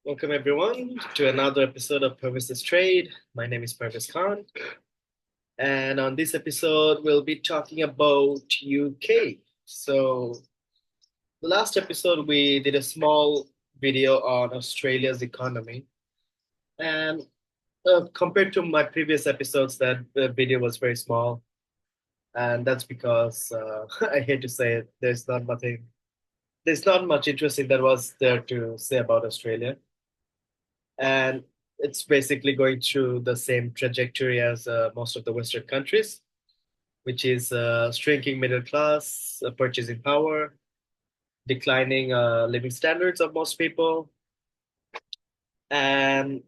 Welcome everyone to another episode of Parvez's Trade. My name is Parvez Khan, and on this episode we'll be talking about UK. So the last episode we did a small video on Australia's economy, and compared to my previous episodes, that the video was very small, and that's because I hate to say it, there's not much interesting that was there to say about Australia. And it's basically going through the same trajectory as most of the Western countries, which is shrinking middle class, purchasing power, declining living standards of most people, and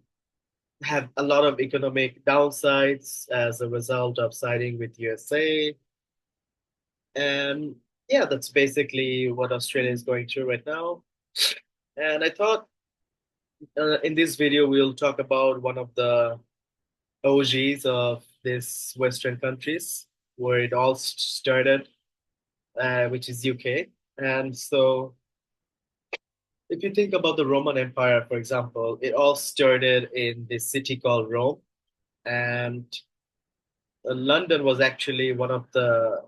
have a lot of economic downsides as a result of siding with USA. And yeah, that's basically what Australia is going through right now. And I thought in this video we'll talk about one of the OGs of these Western countries, where it all started, which is UK. And so, if you think about the Roman Empire, for example, it all started in this city called Rome, and London was actually one of the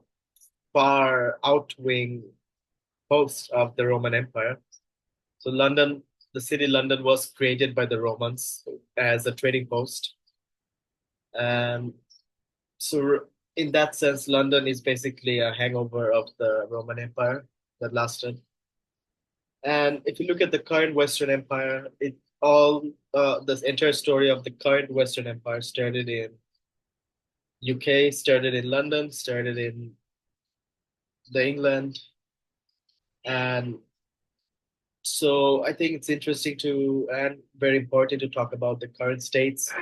far outwing posts of the Roman Empire. So, the city London was created by the Romans as a trading post. And so in that sense, London is basically a hangover of the Roman Empire that lasted. And if you look at the current Western Empire, it all this entire story of the current Western Empire started in UK, started in London, started in the England, and so I think it's interesting to and very important to talk about the current states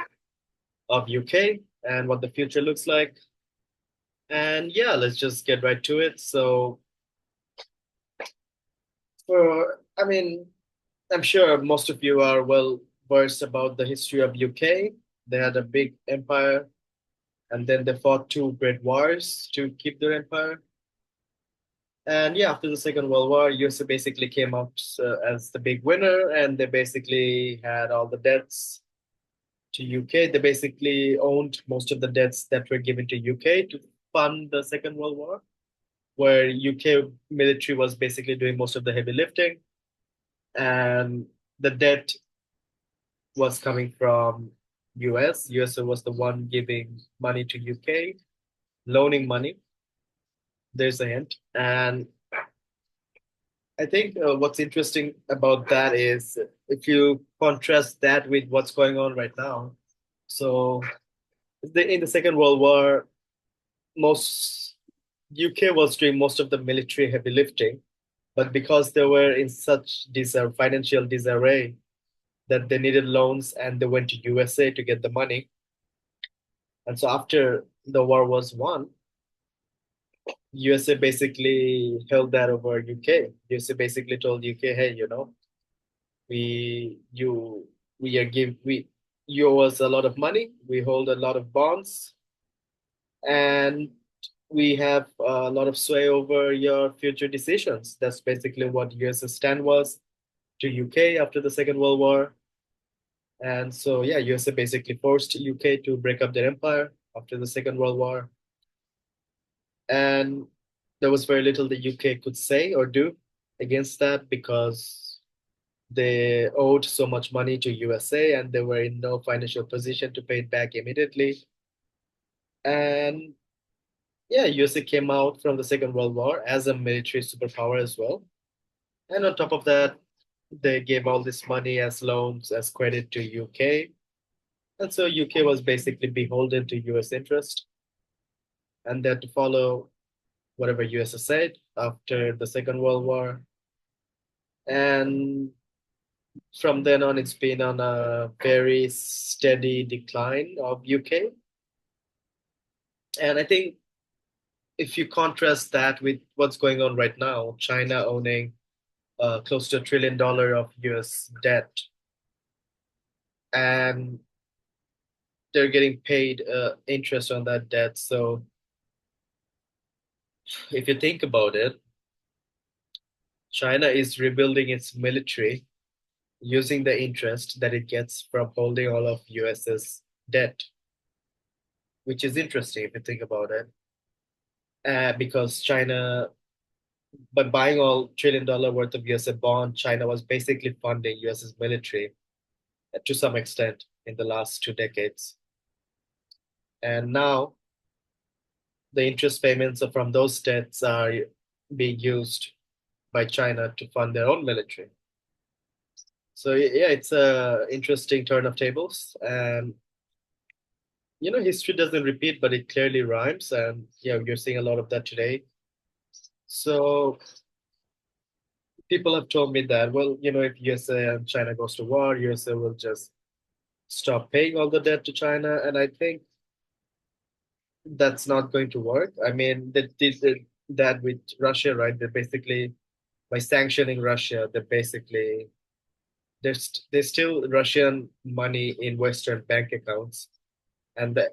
of UK and what the future looks like. And yeah, let's just get right to it. So I mean, I'm sure most of you are well versed about the history of UK. They had a big empire, and then they fought two great wars to keep their empire. And yeah, after the Second World War, USA basically came out as the big winner, and they basically had all the debts to UK. They basically owned most of the debts that were given to UK to fund the Second World War, where UK military was basically doing most of the heavy lifting, and the debt was coming from US. USA was the one giving money to UK, loaning money. There's a hint. And I think what's interesting about that is if you contrast that with what's going on right now. So in the Second World War, most UK was doing most of the military heavy lifting, but because they were in such financial disarray that they needed loans and they went to USA to get the money. And so after the war was won, USA basically held that over UK. USA basically told UK, hey, we you we are give we you owe us a lot of money. We hold a lot of bonds, and we have a lot of sway over your future decisions. That's basically what US's stand was to UK after the Second World War. And so yeah, USA basically forced UK to break up their empire after the Second World War. And there was very little the UK could say or do against that because they owed so much money to USA and they were in no financial position to pay it back immediately. And yeah, USA came out from the Second World War as a military superpower as well. And on top of that, they gave all this money as loans, as credit to UK. And so UK was basically beholden to US interest and they had to follow whatever US said after the Second World War. And from then on, it's been on a very steady decline of UK. And I think if you contrast that with what's going on right now, China owning close to $1 trillion of US debt, and they're getting paid interest on that debt. So if you think about it, China is rebuilding its military using the interest that it gets from holding all of US's debt, which is interesting if you think about it. Because China, by buying all $1 trillion worth of USA bond, China was basically funding US's military to some extent in the last 2 decades. And now the interest payments from those debts are being used by China to fund their own military. So yeah, it's a interesting turn of tables, and history doesn't repeat, but it clearly rhymes, and yeah, you're seeing a lot of that today. So people have told me that, well, if USA and China goes to war, USA will just stop paying all the debt to China, and I think that's not going to work. I mean, they did that with Russia, right? They basically, by sanctioning Russia, they basically there's still Russian money in Western bank accounts, and the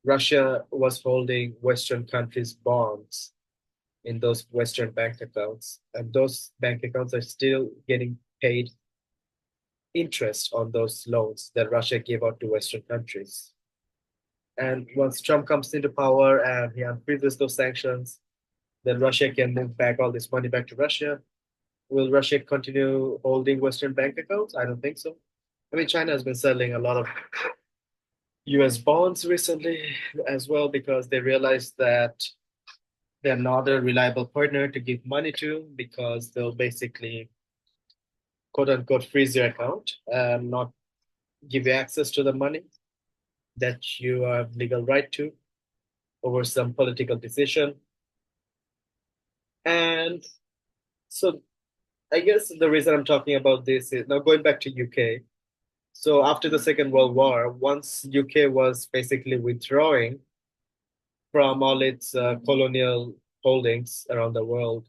Russia was holding Western countries' bonds in those Western bank accounts, and those bank accounts are still getting paid interest on those loans that Russia gave out to Western countries. And once Trump comes into power and he unfreezes those sanctions, then Russia can move back all this money back to Russia. Will Russia continue holding Western bank accounts? I don't think so. I mean, China has been selling a lot of US bonds recently as well because they realized that they're not a reliable partner to give money to because they'll basically quote unquote freeze your account and not give you access to the money that you have legal right to over some political decision. And so I guess the reason I'm talking about this is now going back to UK. So after the Second World War, once UK was basically withdrawing from all its colonial holdings around the world,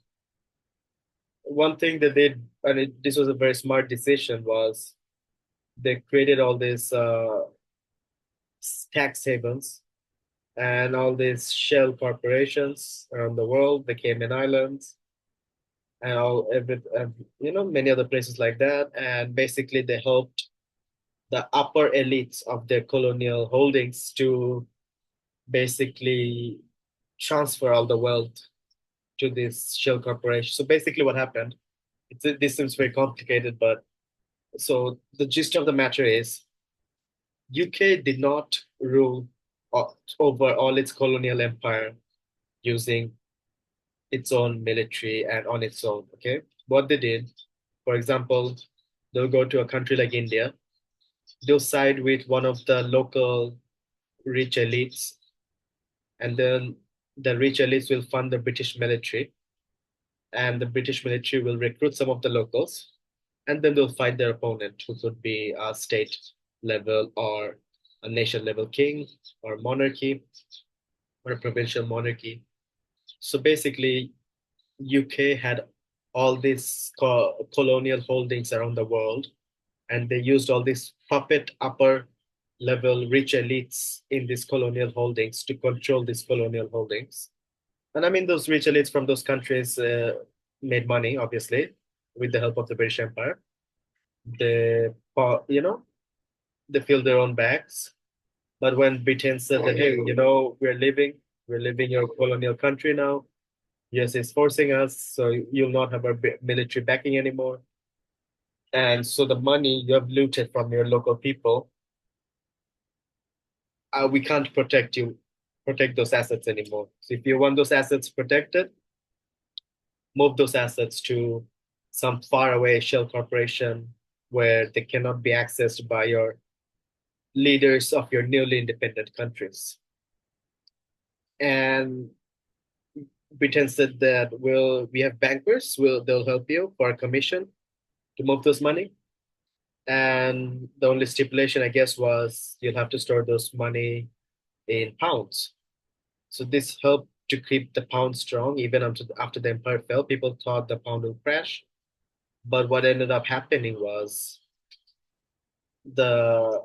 one thing that they did, and this was a very smart decision, was they created all these tax havens and all these shell corporations around the world, the Cayman Islands, and many other places like that. And basically, they helped the upper elites of their colonial holdings to basically transfer all the wealth to this shell corporation. So basically, what happened? This seems very complicated, but so the gist of the matter is UK did not rule over all its colonial empire using its own military and on its own. Okay, what they did, for example, they'll go to a country like India, they'll side with one of the local rich elites, and then the rich elites will fund the British military, and the British military will recruit some of the locals, and then they'll fight their opponent, who could be a state level or a nation level king or monarchy or a provincial monarchy. So basically, UK had all these colonial holdings around the world, and they used all these puppet upper level rich elites in these colonial holdings to control these colonial holdings. And I mean, those rich elites from those countries made money, obviously, with the help of the British Empire. They, they filled their own bags. But when Britain said that, hey, we're leaving your colonial country now. US is forcing us, so you'll not have our military backing anymore. And so the money you have looted from your local people, we can't protect those assets anymore. So if you want those assets protected, move those assets to some faraway shell corporation where they cannot be accessed by your leaders of your newly independent countries. And Britain said that we have bankers, they'll help you for a commission to move this money. And the only stipulation, I guess, was you'll have to store those money in pounds. So this helped to keep the pound strong even after the empire fell. People thought the pound would crash, but what ended up happening was the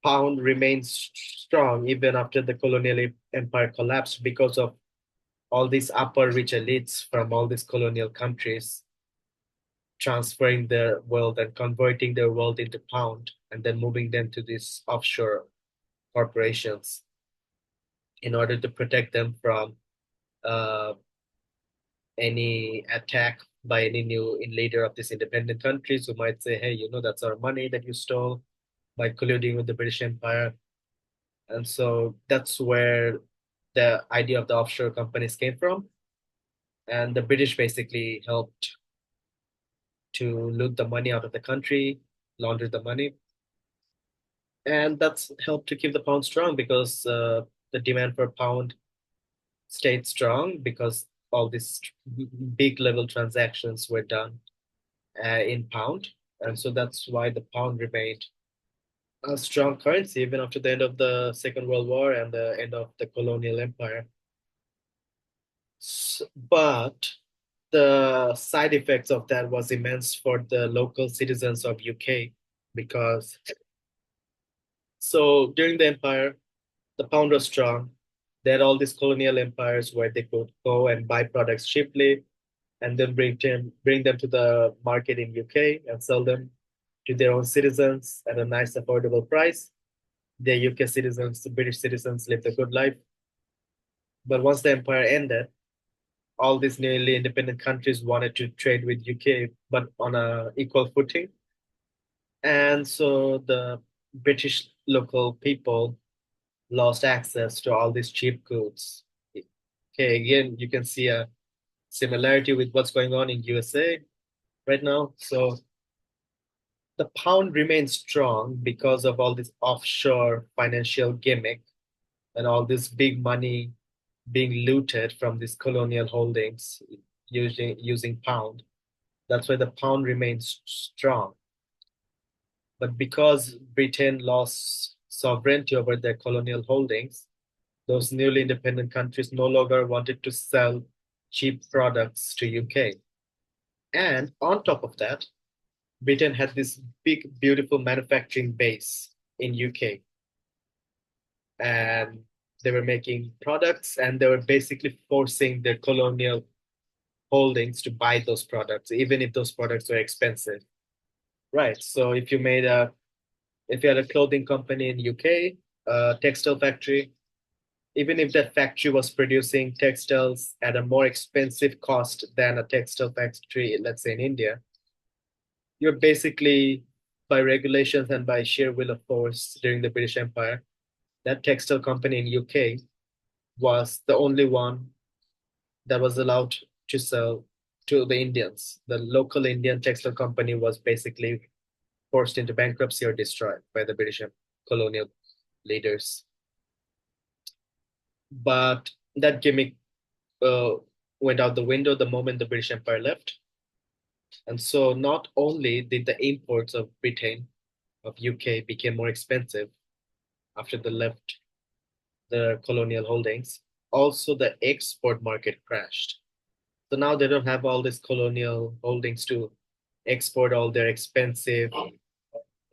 pound remains strong even after the colonial empire collapsed because of all these upper rich elites from all these colonial countries transferring their wealth and converting their wealth into pound and then moving them to these offshore corporations in order to protect them from uh, any attack by any new leader of these independent countries who might say, hey, that's our money that you stole by colluding with the British Empire. And so that's where the idea of the offshore companies came from. And the British basically helped to loot the money out of the country, launder the money. And that's helped to keep the pound strong because the demand for pound stayed strong because all these big level transactions were done in pound. And so that's why the pound remained a strong currency even after the end of the Second World War and the end of the colonial empire. But the side effects of that was immense for the local citizens of UK because so during the empire, the pound was strong. They had all these colonial empires where they could go and buy products cheaply and then bring them to the market in UK and sell them to their own citizens at a nice affordable price. The UK citizens, the British citizens lived a good life. But once the empire ended, all these nearly independent countries wanted to trade with UK, but on a equal footing. And so the British local people lost access to all these cheap goods. Okay, again, you can see a similarity with what's going on in USA right now. So the pound remains strong because of all this offshore financial gimmick and all this big money being looted from these colonial holdings using pound. That's why the pound remains strong. But because Britain lost sovereignty over their colonial holdings, those newly independent countries no longer wanted to sell cheap products to UK. And on top of that, Britain had this big, beautiful manufacturing base in UK. And they were making products and they were basically forcing their colonial holdings to buy those products, even if those products were expensive. Right. So if you had a clothing company in UK, a textile factory, even if that factory was producing textiles at a more expensive cost than a textile factory, let's say in India, you're basically by regulations and by sheer will of force during the British Empire, that textile company in UK was the only one that was allowed to sell to the Indians. The local Indian textile company was basically forced into bankruptcy or destroyed by the British colonial leaders. But that gimmick uh, went out the window the moment the British Empire left. And so not only did the imports of Britain, of UK, became more expensive after they left the colonial holdings, also the export market crashed. So now they don't have all these colonial holdings to export all their expensive,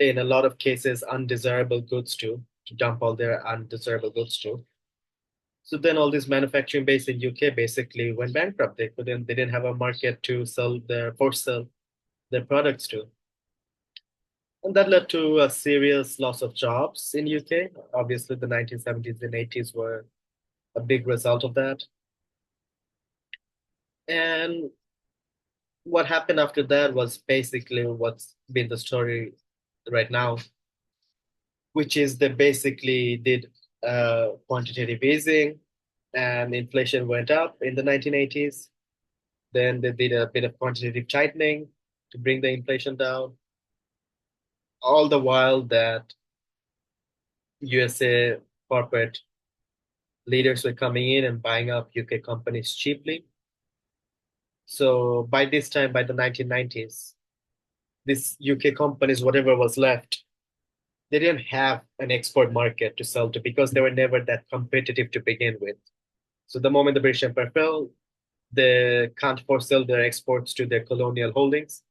in a lot of cases, undesirable goods to dump all their undesirable goods to. So then all this manufacturing base in UK basically went bankrupt. They didn't have a market to sell their products to. And that led to a serious loss of jobs in UK. Obviously, the 1970s and 80s were a big result of that. And what happened after that was basically what's been the story right now, which is they basically did quantitative easing and inflation went up in the 1980s. Then they did a bit of quantitative tightening to bring the inflation down. All the while that USA corporate leaders were coming in and buying up UK companies cheaply. So by this time, by the 1990s, these UK companies, whatever was left, they didn't have an export market to sell to because they were never that competitive to begin with. So the moment the British Empire fell, they can't sell their exports to their colonial holdings.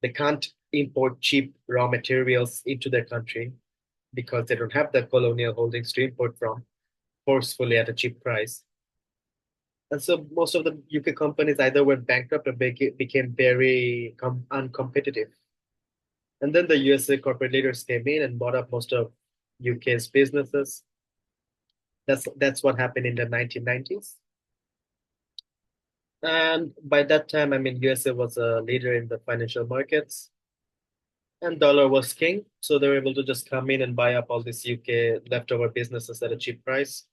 They can't import cheap raw materials into their country because they don't have the colonial holdings to import from forcefully at a cheap price. And so most of the UK companies either went bankrupt or became very uncompetitive. And then the USA corporate leaders came in and bought up most of UK's businesses. That's what happened in the 1990s. And by that time, I mean, USA was a leader in the financial markets and dollar was king. So they were able to just come in and buy up all these UK leftover businesses at a cheap price.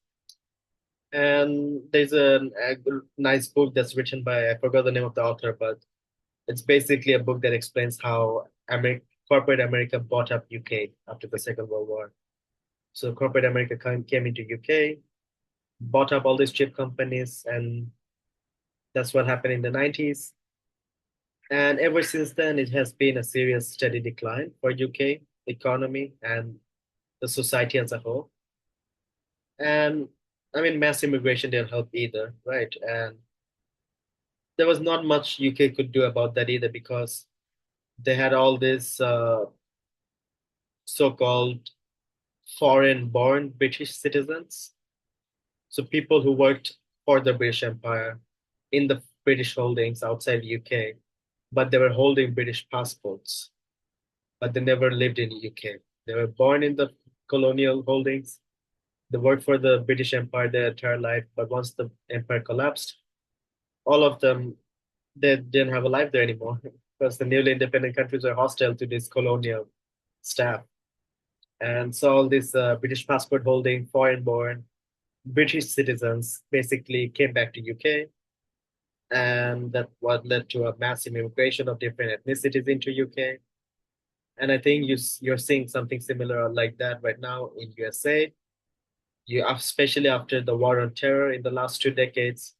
And there's a nice book that's written by, I forgot the name of the author, but it's basically a book that explains how corporate America bought up UK after the Second World War. So corporate America came into UK, bought up all these chip companies, and that's what happened in the 90s. And ever since then, it has been a serious, steady decline for UK economy and the society as a whole. And I mean, mass immigration didn't help either, right? And there was not much UK could do about that either because they had all these so-called foreign-born British citizens. So people who worked for the British Empire in the British holdings outside UK, but they were holding British passports, but they never lived in UK. They were born in the colonial holdings. They worked for the British Empire their entire life, but once the empire collapsed, all of them they didn't have a life there anymore because the newly independent countries were hostile to this colonial staff. And so all these British passport holding, foreign born British citizens basically came back to UK. And that what led to a massive immigration of different ethnicities into UK. And I think you're seeing something similar like that right now in USA. You especially after the war on terror in the last 2 decades,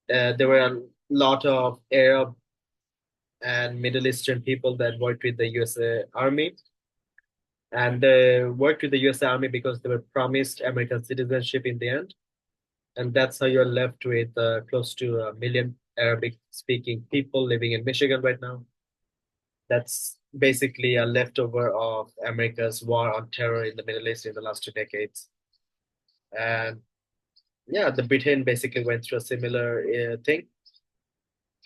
there were a lot of Arab and Middle Eastern people that worked with the USA Army. And they worked with the USA Army because they were promised American citizenship in the end. And that's how you're left with close to a million Arabic speaking people living in Michigan right now. That's basically a leftover of America's war on terror in the Middle East in the last 2 decades. And yeah, the Britain basically went through a similar thing.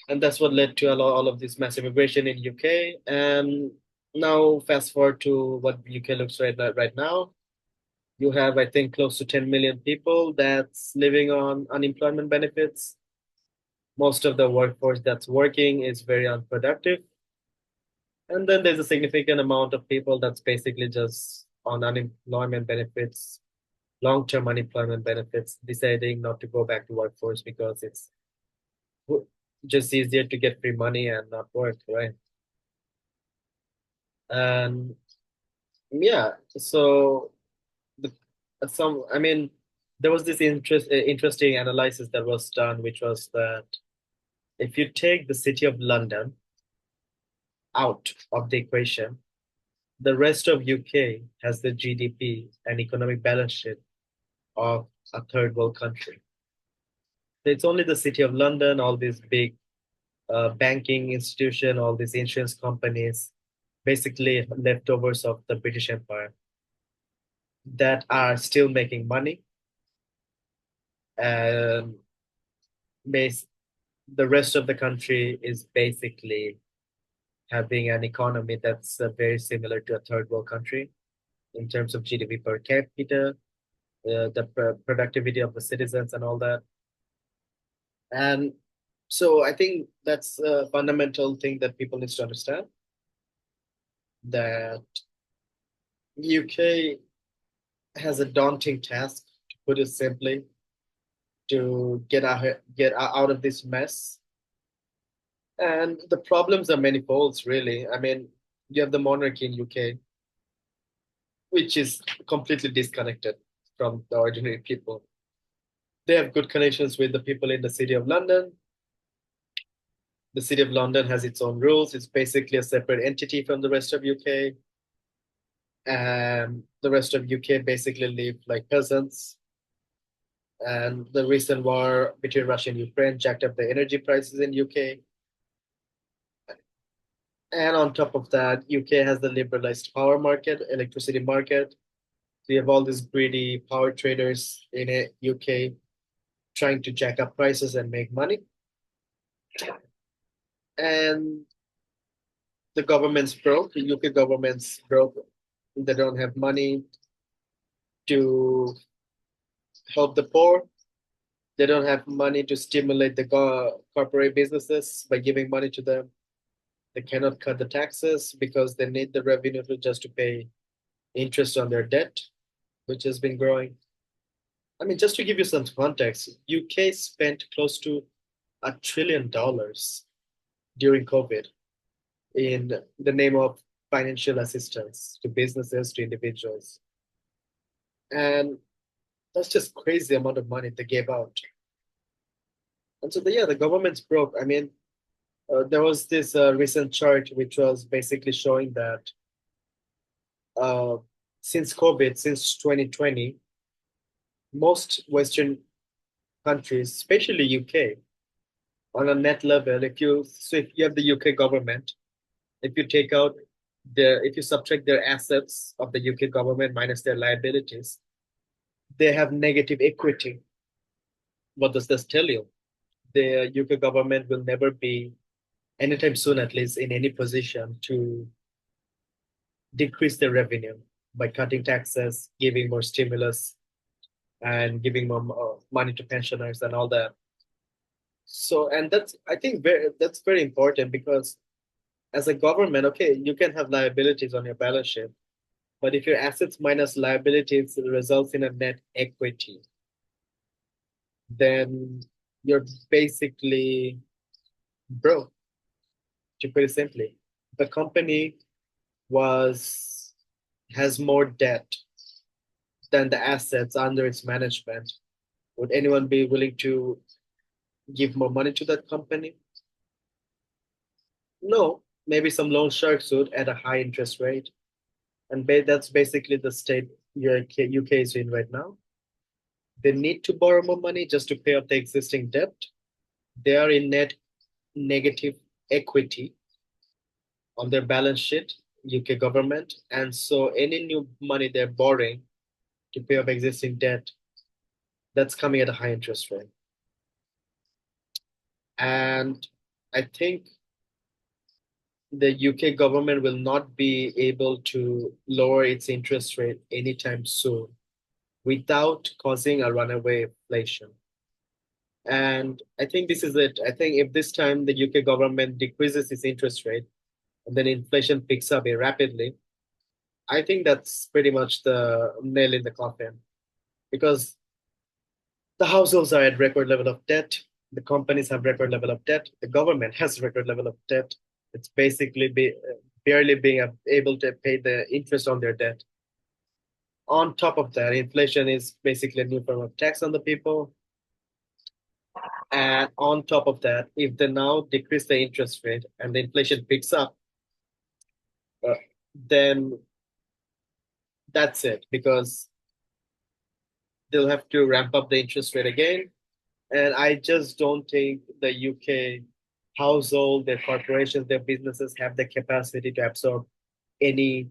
And that's what led to all of this massive immigration in UK. And now fast forward to what UK looks right now. You have, I think, close to 10 million people that's living on unemployment benefits. Most of the workforce that's working is very unproductive. And then there's a significant amount of people that's basically just on unemployment benefits, long-term unemployment benefits, deciding not to go back to workforce because it's just easier to get free money and not work, right? And yeah, so the I mean, there was this interesting analysis that was done, which was that if you take the city of London out of the equation, the rest of UK has the GDP and economic balance sheet of a third world country. It's only the city of London, all these big banking institution, all these insurance companies, basically leftovers of the British Empire that are still making money. And base the rest of the country is basically having an economy that's very similar to a third world country in terms of GDP per capita, the productivity of the citizens, and all that. And so I think that's a fundamental thing that people need to understand that UK has a daunting task, to put it simply, to get out of this mess. And the problems are manifold, really. I mean, you have the monarchy in UK, which is completely disconnected from the ordinary people. They have good connections with the people in the city of London. The city of London has its own rules. It's basically a separate entity from the rest of UK. And the rest of UK basically live like peasants. And the recent war between Russia and Ukraine jacked up the energy prices in UK. And on top of that, UK has the liberalized power market, electricity market. So you have all these greedy power traders in UK trying to jack up prices and make money. And the government's broke, the UK government's broke. They don't have money to help the poor. They don't have money to stimulate the corporate businesses by giving money to them. They cannot cut the taxes because they need the revenue to just to pay interest on their debt, which has been growing. I mean, just to give you some context, UK spent close to $1 trillion during COVID in the name of financial assistance to businesses, to individuals. And that's just crazy amount of money they gave out. And so, yeah, the government's broke. I mean, there was this recent chart which was basically showing that uh, since COVID, since 2020, most Western countries, especially UK, on a net level, if you have the UK government, if you take out if you subtract their assets of the UK government minus their liabilities, they have negative equity. What does this tell you? The UK government will never be, anytime soon at least, in any position to decrease their revenue by cutting taxes, giving more stimulus, and giving more money to pensioners and all that. So, and I think that's very important because as a government, okay, you can have liabilities on your balance sheet, but if your assets minus liabilities results in a net equity, then you're basically broke, to put it simply. The company was has more debt than the assets under its management. Would anyone be willing to give more money to that company? No. Maybe some loan sharks would at a high interest rate. And that's basically the state UK is in right now. They need to borrow more money just to pay off the existing debt. They are in net negative equity on their balance sheet, UK government. And so any new money they're borrowing to pay off existing debt, that's coming at a high interest rate. And I think the UK government will not be able to lower its interest rate anytime soon without causing a runaway inflation. And I think this is it. I think if this time the UK government decreases its interest rate and then inflation picks up rapidly, I think that's pretty much the nail in the coffin because the households are at record level of debt, the companies have record level of debt, the government has record level of debt. It's basically barely being able to pay the interest on their debt. On top of that, inflation is basically a new form of tax on the people. And on top of that, if they now decrease the interest rate and the inflation picks up, uh, then that's it because they'll have to ramp up the interest rate again. And I just don't think the UK household, their corporations, their businesses have the capacity to absorb any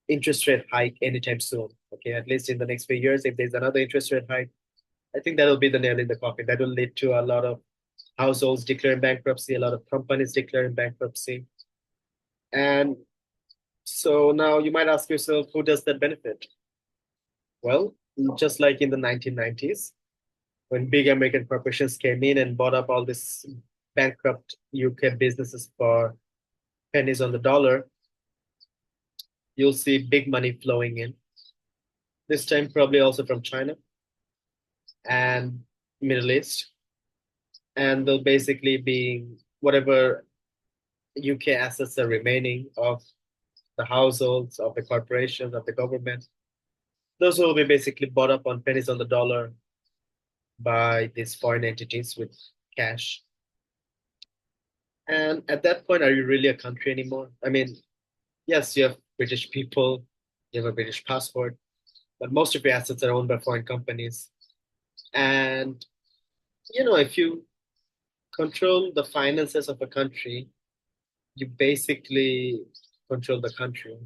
interest rate hike anytime soon. Okay, at least in the next few years, if there's another interest rate hike, I think that'll be the nail in the coffin. That will lead to a lot of households declaring bankruptcy, a lot of companies declaring bankruptcy. And so now you might ask yourself, who does that benefit? Well, just like in the 1990s, when big American corporations came in and bought up all this bankrupt UK businesses for pennies on the dollar, you'll see big money flowing in. This time, probably also from China and Middle East. And they'll basically be whatever UK assets are remaining of the households, of the corporations, of the government. Those will be basically bought up on pennies on the dollar by these foreign entities with cash. And at that point, are you really a country anymore? I mean, yes, you have British people, you have a British passport, but most of your assets are owned by foreign companies. And, if you control the finances of a country, you basically control the country.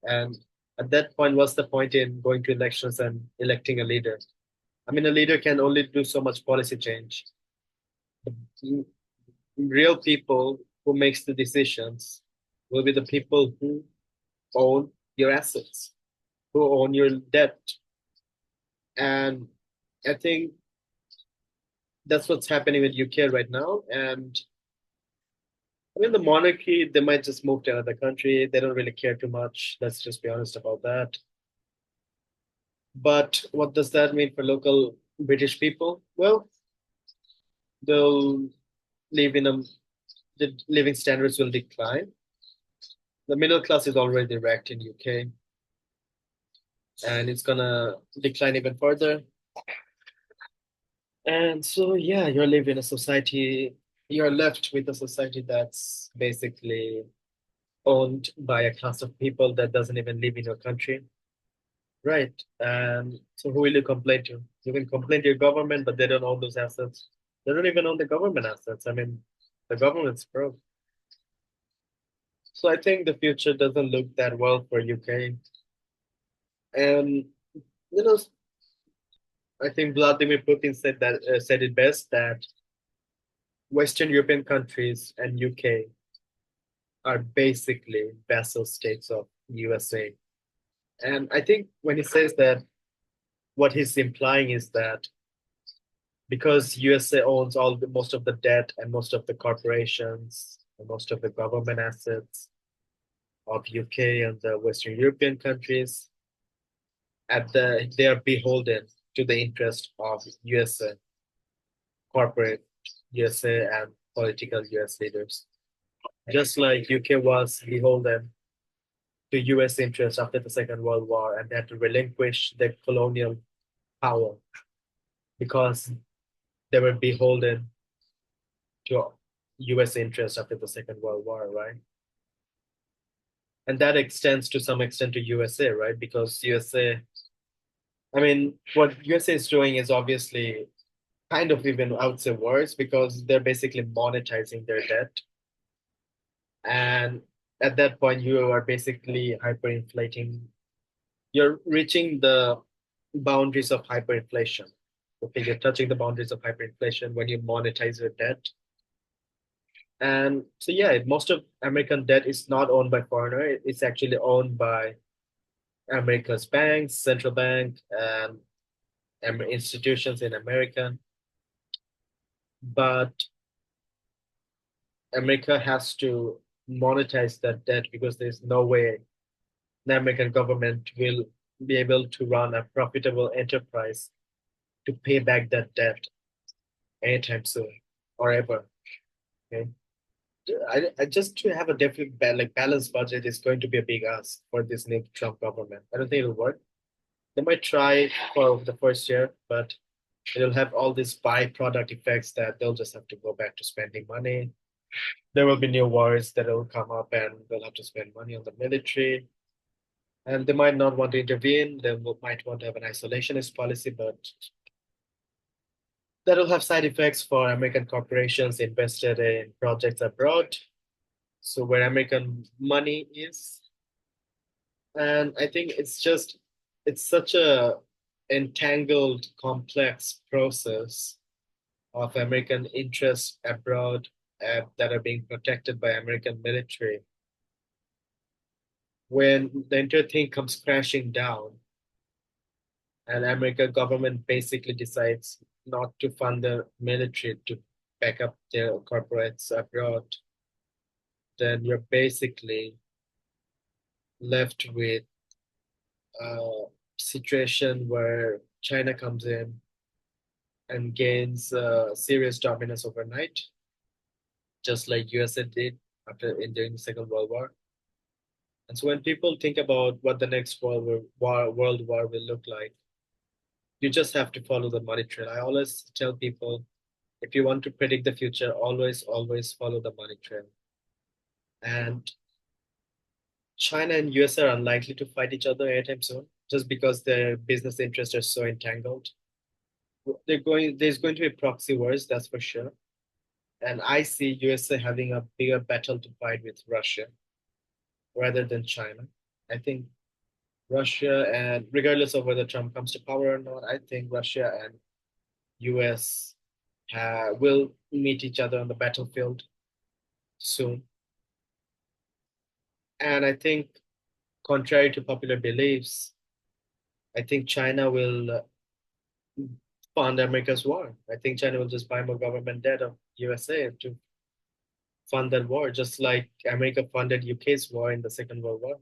And at that point, what's the point in going to elections and electing a leader? I mean, a leader can only do so much policy change. The real people who makes the decisions will be the people who own your assets, who own your debt. And I think that's what's happening with UK right now. And I mean, the monarchy, they might just move to another country. They don't really care too much. Let's just be honest about that. But what does that mean for local British people? Well, they'll live in a, the living standards will decline. The middle class is already wrecked in UK, and it's gonna decline even further. And so, yeah, you're living in a society, you're left with a society that's basically owned by a class of people that doesn't even live in your country. Right. And so who will you complain to? You can complain to your government, but they don't own those assets. They don't even own the government assets. I mean, the government's broke. So I think the future doesn't look that well for UK. And you know, I think Vladimir Putin said it best that Western European countries and UK are basically vassal states of USA. And I think when he says that, what he's implying is that because USA owns most of the debt and most of the corporations and most of the government assets of UK and the Western European countries, they are beholden to the interest of USA, corporate USA and political US leaders. Just like UK was beholden to US interests after the Second World War and they had to relinquish their colonial power because they were beholden to US interests after the Second World War, right? And that extends to some extent to USA, right? Because USA, I mean, what USA is doing is obviously kind of even, I would say, worse because they're basically monetizing their debt. And at that point, you are basically hyperinflating. You're reaching the boundaries of hyperinflation. Okay, you're touching the boundaries of hyperinflation when you monetize your debt. And so, yeah, most of American debt is not owned by foreigner. It's actually owned by America's banks, central bank, and institutions in America. But America has to monetize that debt because there's no way the American government will be able to run a profitable enterprise to pay back that debt anytime soon or ever. Okay. I just to have a different like balanced budget is going to be a big ask for this new Trump government. I don't think it'll work. They might try for the first year, but it'll have all these byproduct effects that they'll just have to go back to spending money. There will be new wars that will come up and they'll have to spend money on the military. And they might not want to intervene. They might want to have an isolationist policy, but that'll have side effects for American corporations invested in projects abroad. So where American money is. And I think it's such a entangled, complex process of American interests abroad that are being protected by American military. When the entire thing comes crashing down, and American government basically decides not to fund the military to back up their corporates abroad, then you're basically left with a situation where China comes in and gains serious dominance overnight, just like USA did during the Second World War. And so when people think about what the next world war will look like, you just have to follow the money trail. I always tell people, if you want to predict the future, always follow the money trail. And China and US are unlikely to fight each other anytime soon, just because their business interests are so entangled. There's going to be proxy wars, that's for sure. And I see USA having a bigger battle to fight with Russia rather than China. I think Russia, and regardless of whether Trump comes to power or not, I think Russia and US will meet each other on the battlefield soon. And I think, contrary to popular beliefs, I think China will fund America's war. I think China will just buy more government debt of USA to fund that war, just like America funded UK's war in the Second World War.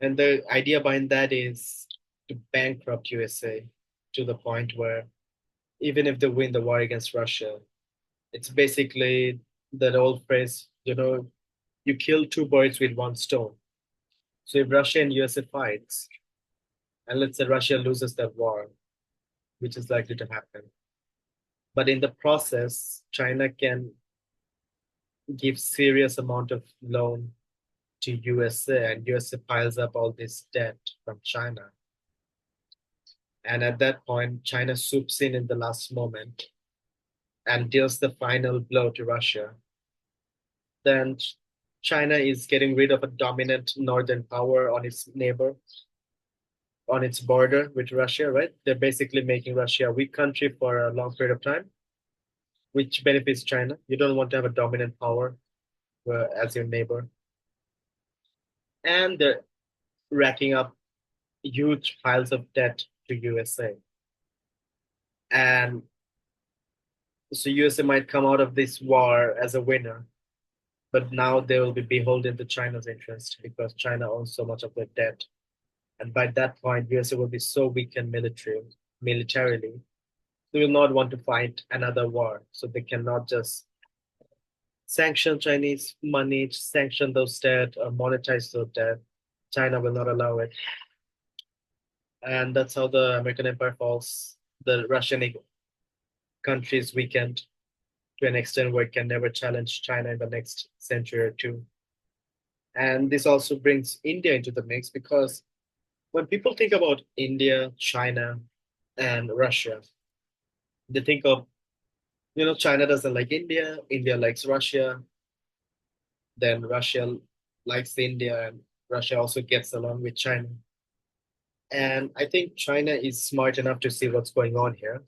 And the idea behind that is to bankrupt USA to the point where even if they win the war against Russia, it's basically that old phrase, you kill two birds with one stone. So if Russia and USA fights, and let's say Russia loses that war, which is likely to happen, but in the process, China can give serious amount of loan to USA, and USA piles up all this debt from China. And at that point, China swoops in the last moment and deals the final blow to Russia. Then China is getting rid of a dominant northern power on its neighbor, on its border with Russia, right? They're basically making Russia a weak country for a long period of time, which benefits China. You don't want to have a dominant power as your neighbor. And they're racking up huge piles of debt to USA. And so USA might come out of this war as a winner, but now they will be beholden to China's interest because China owns so much of their debt. And by that point, USA will be so weakened militarily, they will not want to fight another war. So they cannot just sanction Chinese money, sanction those debt, or monetize those debt. China will not allow it. And that's how the American empire falls. The Russian country is weakened to an extent where it can never challenge China in the next century or two. And this also brings India into the mix because when people think about India, China, and Russia, they think of, China doesn't like India, India likes Russia, then Russia likes India, and Russia also gets along with China. And I think China is smart enough to see what's going on here.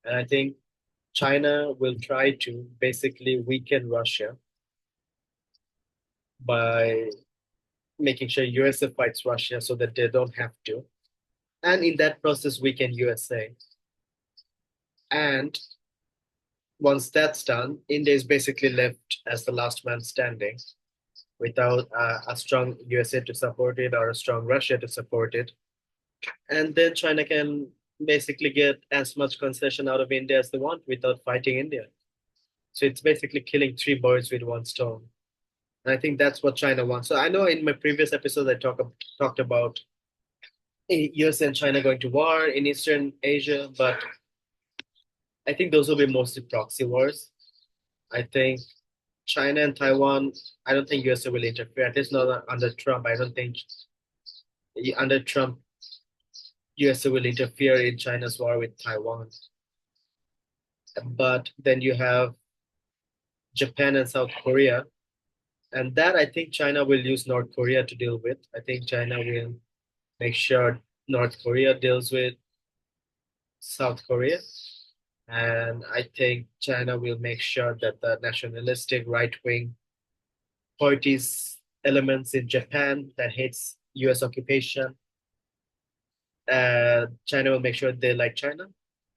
And I think China will try to basically weaken Russia by making sure USA fights Russia so that they don't have to. And in that process, weaken USA. And once that's done, India is basically left as the last man standing without a strong USA to support it or a strong Russia to support it. And then China can basically get as much concession out of India as they want without fighting India. So it's basically killing three birds with one stone. And I think that's what China wants. So I know in my previous episodes I talked about US and China going to war in Eastern Asia, but I think those will be mostly proxy wars. I think China and Taiwan, I don't think USA will interfere, at least not under Trump. I don't think under Trump, USA will interfere in China's war with Taiwan. But then you have Japan and South Korea. And that I think China will use North Korea to deal with. I think China will make sure North Korea deals with South Korea. And I think China will make sure that the nationalistic right wing parties elements in Japan that hates US occupation, China will make sure they like China.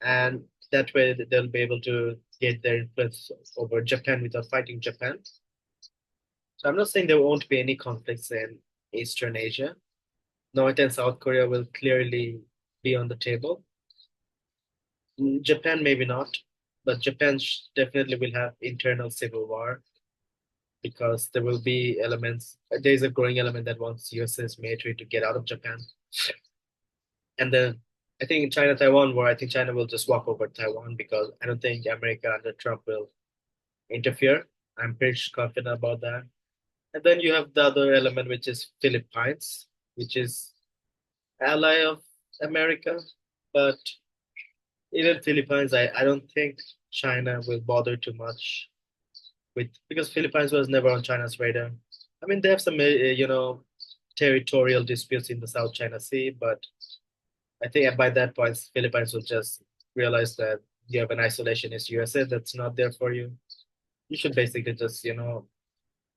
And that way they'll be able to get their influence over Japan without fighting Japan. So I'm not saying there won't be any conflicts in Eastern Asia. North and South Korea will clearly be on the table. Japan maybe not, but Japan definitely will have internal civil war because there will be elements. There is a growing element that wants US's military to get out of Japan, and then I think in China Taiwan war, I think China will just walk over Taiwan because I don't think America under Trump will interfere. I'm pretty confident about that. And then you have the other element, which is Philippines, which is ally of America, but even Philippines, I don't think China will bother too much with because Philippines was never on China's radar. I mean, they have some, territorial disputes in the South China Sea. But I think by that point, Philippines will just realize that you have an isolationist USA that's not there for you. You should basically just,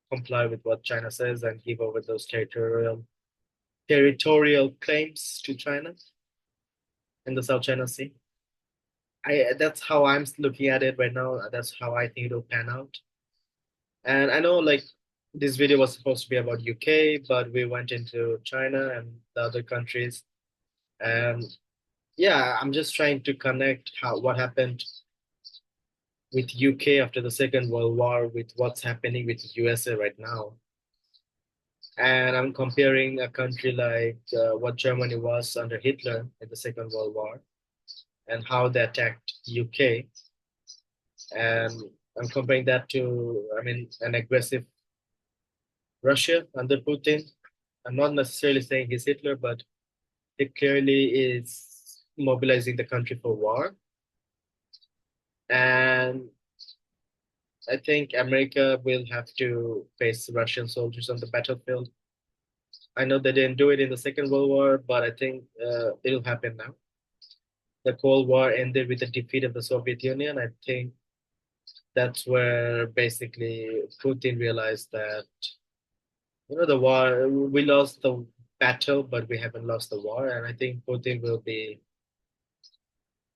comply with what China says and give over those territorial claims to China in the South China Sea. That's how I'm looking at it right now. That's how I think it'll pan out. And I know like this video was supposed to be about UK, but we went into China and the other countries. And yeah, I'm just trying to connect how what happened with UK after the Second World War with what's happening with USA right now. And I'm comparing a country like what Germany was under Hitler in the Second World War and how they attacked UK. And I'm comparing that to, I mean, an aggressive Russia under Putin. I'm not necessarily saying he's Hitler, but he clearly is mobilizing the country for war. And I think America will have to face Russian soldiers on the battlefield. I know they didn't do it in the Second World War, but I think it'll happen now. The Cold War ended with the defeat of the Soviet Union. I think that's where basically Putin realized that, the war, we lost the battle, but we haven't lost the war. And I think Putin will be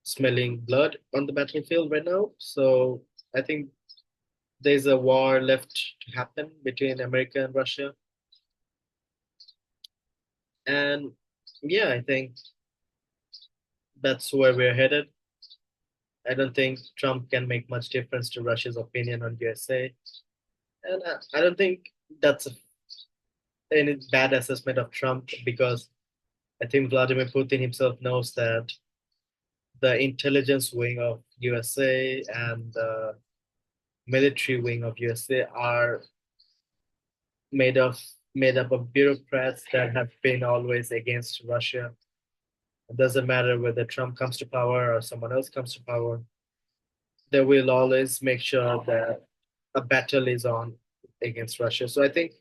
smelling blood on the battlefield right now. So I think there's a war left to happen between America and Russia. And yeah, I think that's where we're headed. I don't think Trump can make much difference to Russia's opinion on USA. And I don't think that's any bad assessment of Trump because I think Vladimir Putin himself knows that the intelligence wing of USA and the military wing of USA are made of made up of bureaucrats that have been always against Russia. It doesn't matter whether Trump comes to power or someone else comes to power. They will always make sure that a battle is on against Russia. So I think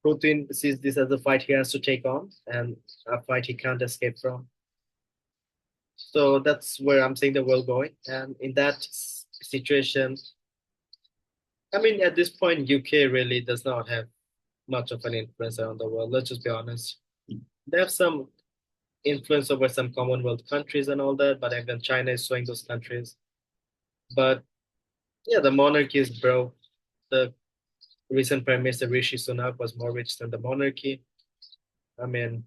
Putin sees this as a fight he has to take on and a fight he can't escape from. So that's where I'm seeing the world going. And in that situation, I mean, at this point, UK really does not have much of an influence around the world. Let's just be honest. They have some influence over some Commonwealth countries and all that, but even China is showing those countries. But yeah, the monarchy is broke. The recent Prime Minister Rishi Sunak was more rich than the monarchy. I mean,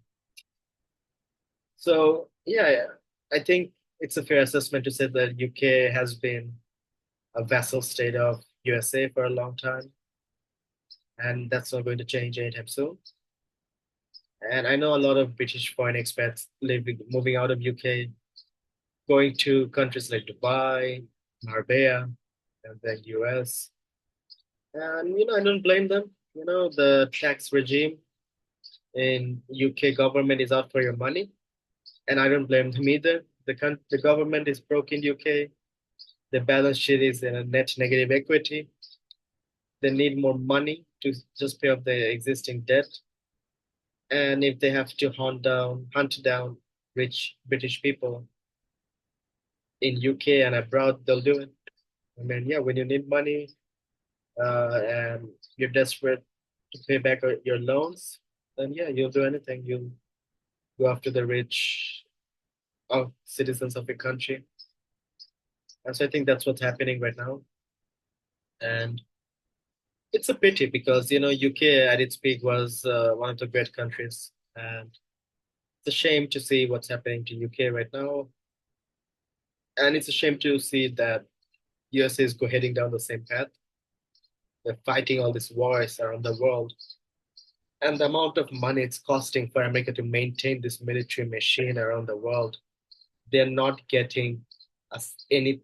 so yeah, I think it's a fair assessment to say that UK has been a vassal state of USA for a long time, and that's not going to change anytime soon. And I know a lot of British foreign expats moving out of UK, going to countries like Dubai, Marbella, and then US. And I don't blame them. The tax regime in UK government is out for your money, and I don't blame them either. The government is broke in UK. The balance sheet is in a net negative equity. They need more money to just pay off the existing debt. And if they have to hunt down rich British people in UK and abroad, they'll do it. I mean, yeah, when you need money and you're desperate to pay back your loans, then yeah, you'll do anything. You'll go after the rich citizens of your country. And so I think that's what's happening right now. And it's a pity because, UK at its peak was one of the great countries. And it's a shame to see what's happening to UK right now. And it's a shame to see that USA is heading down the same path. They're fighting all these wars around the world. And the amount of money it's costing for America to maintain this military machine around the world, they're not getting any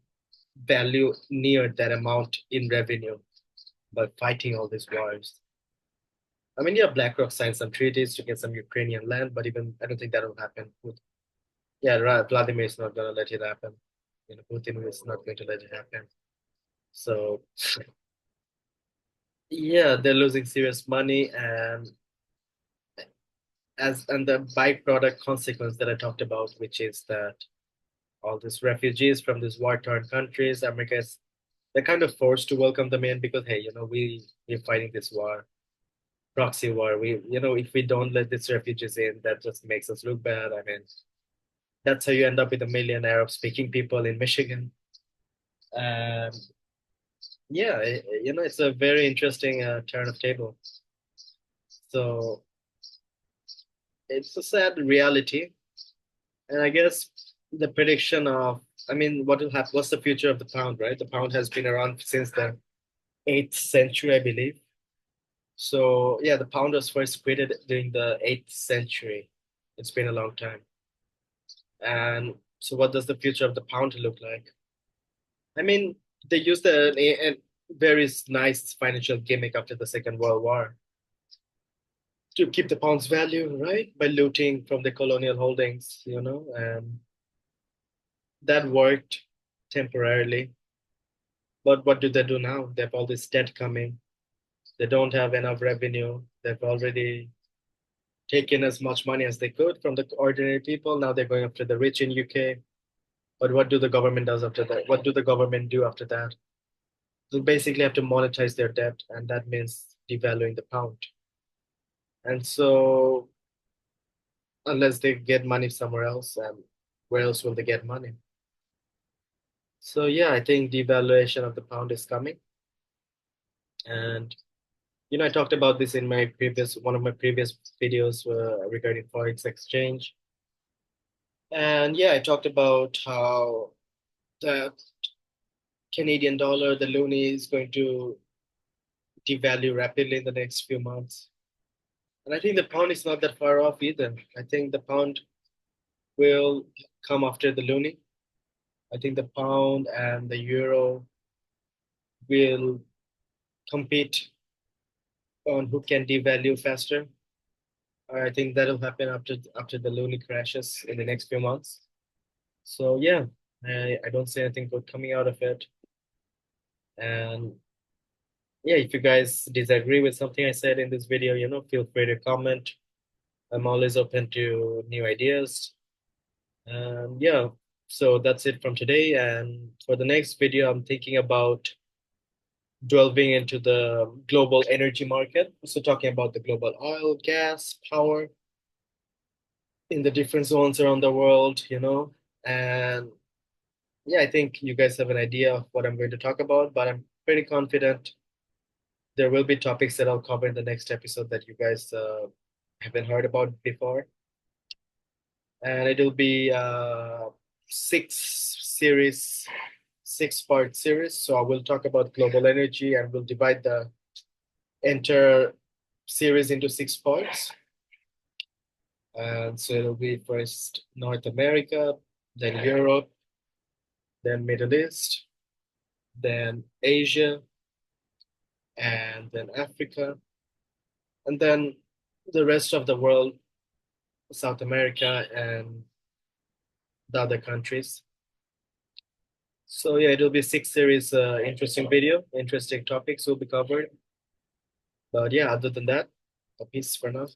value near that amount in revenue by fighting all these wars. I mean, yeah, BlackRock signed some treaties to get some Ukrainian land, but even I don't think that will happen. Yeah, right. Vladimir is not going to let it happen. Putin is not going to let it happen. So, yeah, they're losing serious money, and as and the byproduct consequence that I talked about, which is that all these refugees from these war-torn countries, America is they're kind of forced to welcome them in because hey, we're fighting this war, proxy war. If we don't let these refugees in, that just makes us look bad. I mean, that's how you end up with a million Arab-speaking people in Michigan. Um, yeah, it's a very interesting turn of table. So it's a sad reality, and I guess the prediction of, I mean, what will happen? What's the future of the pound, right? The pound has been around since the 8th century, I believe. So yeah, the pound was first created during the 8th century. It's been a long time. And so, what does the future of the pound look like? I mean, they used a very nice financial gimmick after the Second World War to keep the pound's value, right? By looting from the colonial holdings, and that worked temporarily. But what do they do now? They have all this debt coming. They don't have enough revenue. They've already taken as much money as they could from the ordinary people. Now they're going after the rich in UK. But what do the government does after that? What do the government do after that? They basically have to monetize their debt, and that means devaluing the pound. And so unless they get money somewhere else, and where else will they get money? So yeah, I think devaluation of the pound is coming. And I talked about this in my previous one of my previous videos regarding forex exchange. And yeah, I talked about how the Canadian dollar, the loonie, is going to devalue rapidly in the next few months. And I think the pound is not that far off either. I think the pound will come after the loonie. I think the pound and the euro will compete on who can devalue faster. I think that'll happen after the loonie crashes in the next few months. So yeah, I don't see anything good coming out of it. And yeah, if you guys disagree with something I said in this video, feel free to comment. I'm always open to new ideas. Yeah, so that's it from today. And for the next video, I'm thinking about delving into the global energy market. So talking about the global oil, gas, power in the different zones around the world, And yeah, I think you guys have an idea of what I'm going to talk about, but I'm pretty confident there will be topics that I'll cover in the next episode that you guys haven't heard about before. And it'll be six series, 6-part series. So I will talk about global energy and we'll divide the entire series into 6 parts. And so it'll be first North America, then Europe, then Middle East, then Asia, and then Africa, and then the rest of the world, South America, and the other countries. So yeah, it'll be 6 series, interesting video, interesting topics will be covered. But yeah, other than that, a peace for now.